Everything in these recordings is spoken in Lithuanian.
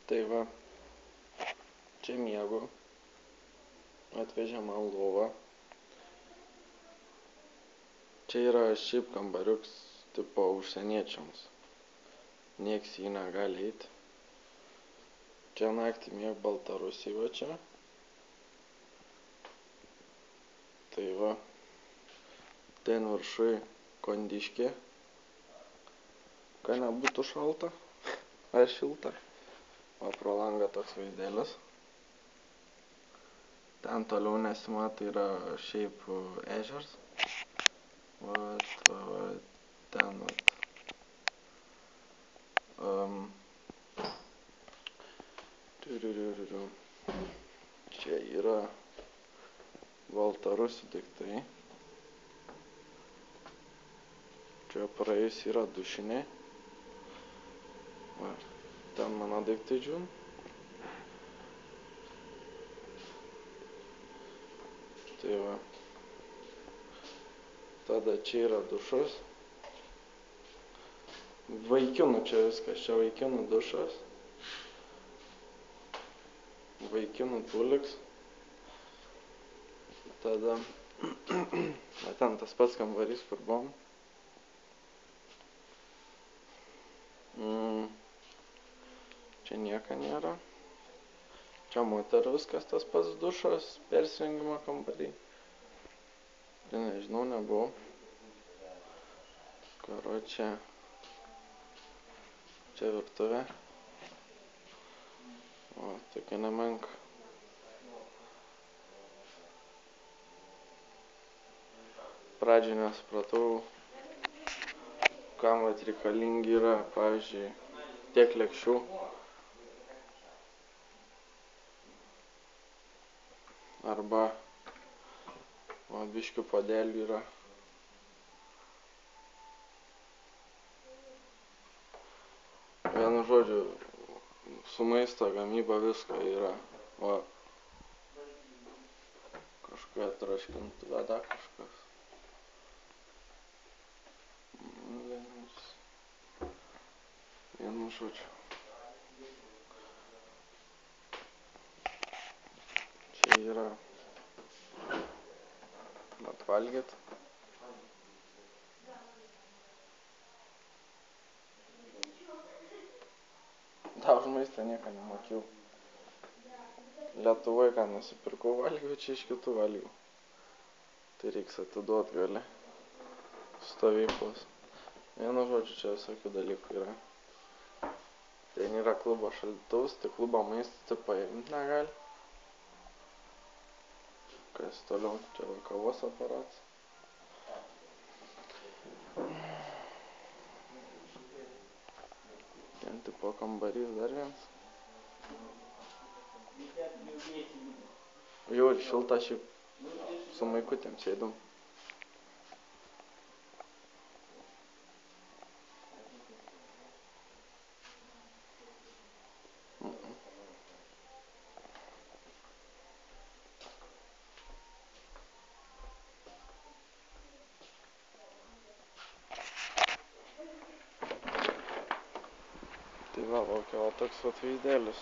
Tai va, čia miegu, atvežė man lovą. Čia yra šiaip kambariuks tipo užsieniečiams. Nieks jį negali eiti. Čia naktį mieg Baltarusiai va čia. Tai va, ten viršui kondiškė. Kad nebūtų šalta ar šilta. O pro langą toks vaizdelis. Ten toliau nesimato yra šiaip ežers. Vat, ten vat. Čia yra Baltarusių daiktai. Čia praėjus yra dušinė. Va, ten mano daiktai džiūn. Tai va. Tada čia yra dušas. Vaikinų čia viskas, čia vaikinų dušas. Vaikinų tuliks. Tada ten tas pats kambarys, kur buvom. Čia nieko nėra. Čia moterų viskas tas pats dušas, persirengimo kambarį. Tai nežinau, nebuvau. Karočią. Čia virtuvė. O, tokia nemenka. Pradžiai nesupratau, kam vat reikalingi yra, pavyzdžiui, tiek lėkščių. Arba biškių puodelių yra. Vienu žodžiu, su maisto gamyba visko yra. O kažkokia traškintuvė, dar kažkas. Vienu žodžiu. Čia yra atvalgyt. Da, už maistą nieko nemokėjau. Lietuvoje ką nusipirkau valgiau, čia iš kitų valgiau. Tai reiks atiduot gali. Stovyklos. Vienu žodžiu, čia visokių dalykų yra. Ten yra klubo šaldytuvas, tai klubo maistą tai paimt negali. Kas toliau, čia kavos aparatas. Ten tipo kambarys dar vienas. Jau ir šilta šiaip su maikutėm sėdum. Tai va, o toks vat vaizdelis.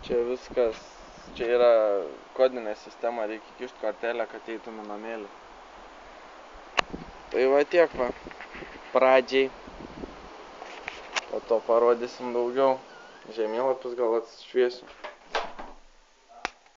Čia viskas, čia yra kodinė sistema, reikia kišt kortelę, kad eitum į namėlį. Tai va tiek va, pradžiai. Po to parodysim daugiau. Žemėlapius gal atšviesiu.